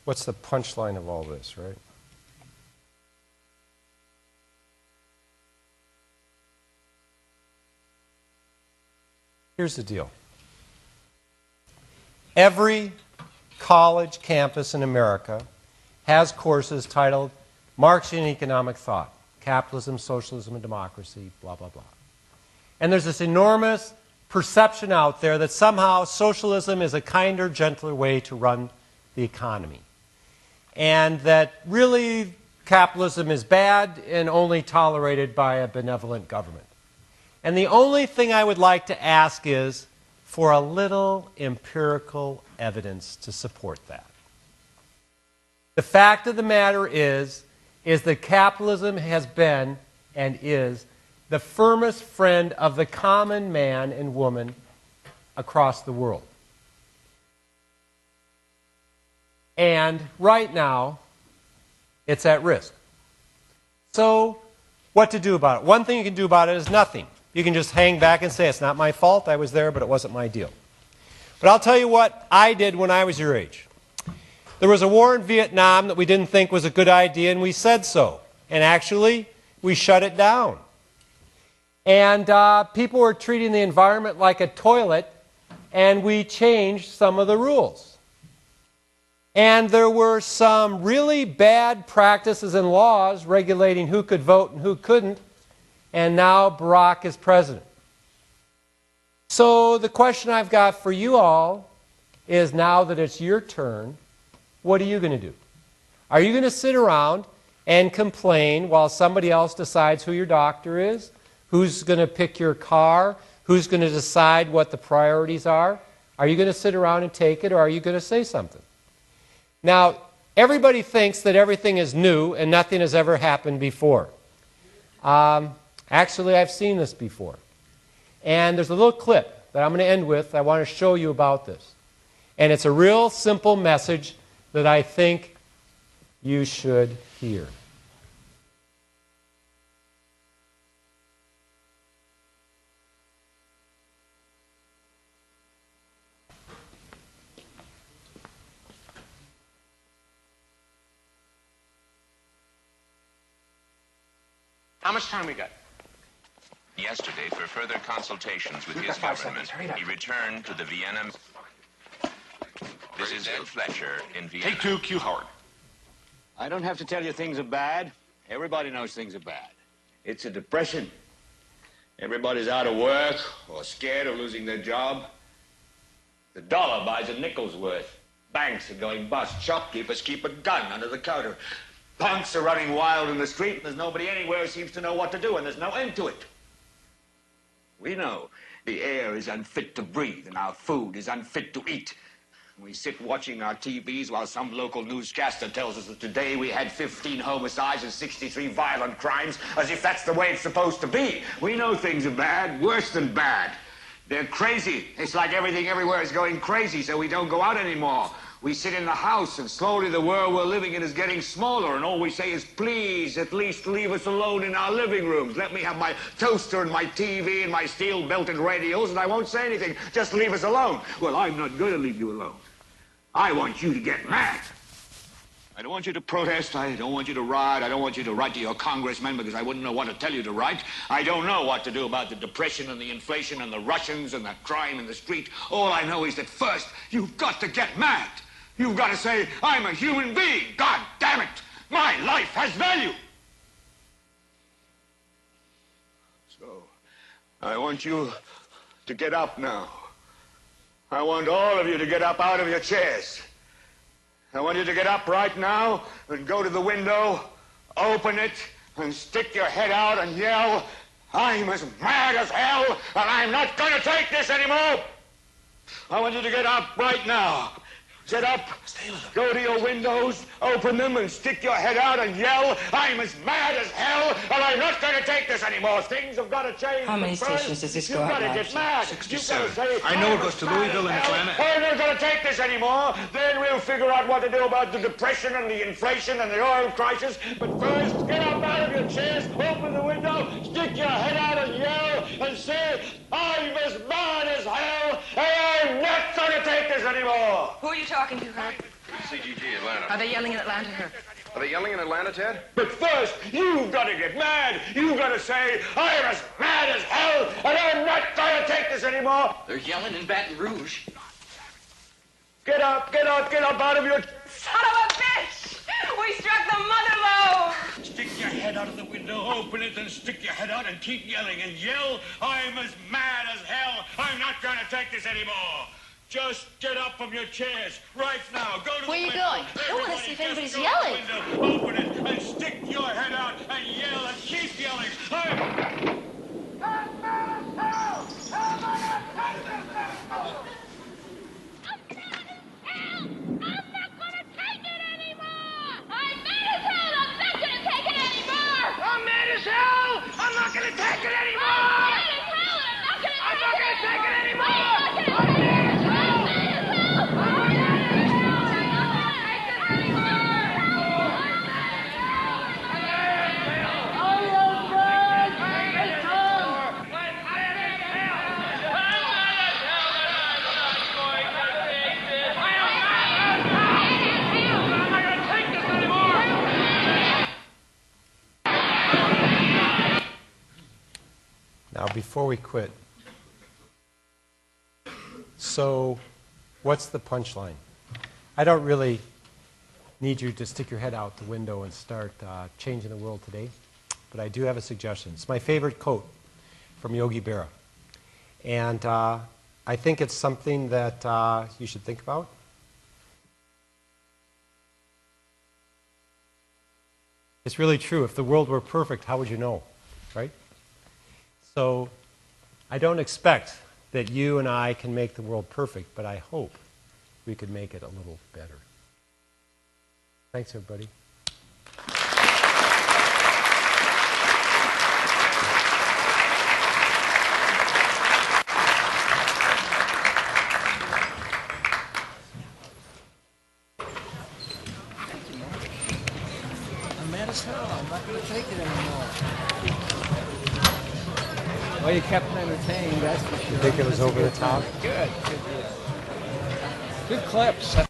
what's the punchline of all this, right? Here's the deal. Every college campus in America has courses titled Marxian Economic Thought, Capitalism, Socialism, and Democracy, blah, blah, blah. And there's this enormous perception out there that somehow socialism is a kinder, gentler way to run the economy. And that really capitalism is bad and only tolerated by a benevolent government. And the only thing I would like to ask is for a little empirical evidence to support that. The fact of the matter is that capitalism has been and is the firmest friend of the common man and woman across the world. And right now, it's at risk. So, what to do about it? One thing you can do about it is nothing. You can just hang back and say, it's not my fault, I was there, but it wasn't my deal. But I'll tell you what I did when I was your age. There was a war in Vietnam that we didn't think was a good idea, and we said so. And actually, we shut it down. And people were treating the environment like a toilet, and we changed some of the rules. And there were some really bad practices and laws regulating who could vote and who couldn't, and now Barack is president. So the question I've got for you all is, now that it's your turn, what are you going to do? Are you going to sit around and complain while somebody else decides who your doctor is, who's going to pick your car, who's going to decide what the priorities are? Are you going to sit around and take it, or are you going to say something? Now, everybody thinks that everything is new and nothing has ever happened before. Actually, I've seen this before. And there's a little clip that I'm going to end with. I want to show you about this. And it's a real simple message that I think you should hear. How much time we got? Yesterday, for further consultations with his government, he returned to the Vienna. This is Bill Fletcher in Vienna. Take two, Q Howard. I don't have to tell you things are bad. Everybody knows things are bad. It's a depression. Everybody's out of work or scared of losing their job. The dollar buys a nickel's worth. Banks are going bust. Shopkeepers keep a gun under the counter. Punks are running wild in the street, and there's nobody anywhere who seems to know what to do, and there's no end to it. We know the air is unfit to breathe, and our food is unfit to eat. We sit watching our TVs while some local newscaster tells us that today we had 15 homicides and 63 violent crimes, as if that's the way it's supposed to be. We know things are bad, worse than bad. They're crazy. It's like everything everywhere is going crazy, so we don't go out anymore. We sit in the house, and slowly the world we're living in is getting smaller, and all we say is, please, at least leave us alone in our living rooms. Let me have my toaster and my TV and my steel-belted radios, and I won't say anything. Just leave us alone. Well, I'm not going to leave you alone. I want you to get mad. I don't want you to protest. I don't want you to riot. I don't want you to write to your congressman, because I wouldn't know what to tell you to write. I don't know what to do about the depression and the inflation and the Russians and the crime in the street. All I know is that first, you've got to get mad. You've got to say, I'm a human being. God damn it. My life has value. So, I want you to get up now. I want all of you to get up out of your chairs. I want you to get up right now and go to the window, open it, and stick your head out and yell, I'm as mad as hell, and I'm not going to take this anymore. I want you to get up right now. Get up, go to your windows, open them, and stick your head out and yell, I'm as mad as hell, and I'm not going to take this anymore. Things have got to change. How many stations does this go out? You've got to get mad. 67. I know it goes to Louisville and Atlanta. I'm not going to take this anymore. Then we'll figure out what to do about the depression and the inflation and the oil crisis. But first, get up out of your chairs, open the window, stick your head out and yell, and say, I'm as mad as hell, and I'm not going to take this anymore. Who are you talking to, Herb? CGG, Atlanta. Are they yelling in Atlanta here? Are they yelling in Atlanta, Ted? But first, you've got to get mad. You've got to say, I'm as mad as hell, and I'm not going to take this anymore. They're yelling in Baton Rouge. Get up out of your... Son of a bitch! We struck the mother lode! Stick your head out of the window, open it, and stick your head out and keep yelling and yell, I'm as mad as hell. I'm not going to take this anymore. Just get up from your chairs right now. Go to Where the you window. going? I want to see if Everybody anybody's just go yelling. to the window, open it, and stick your head out and yell and keep yelling. Now, before we quit, so what's the punchline? I don't really need you to stick your head out the window and start changing the world today, but I do have a suggestion. It's my favorite quote from Yogi Berra, and I think it's something that you should think about. It's really true. If the world were perfect, how would you know, right? So I don't expect that you and I can make the world perfect, but I hope we could make it a little better. Thanks, everybody. I'm mad as hell. I'm not going to take it anymore. Well, you kept me entertained, that's for sure. You think it was over the top? Good. Good clips.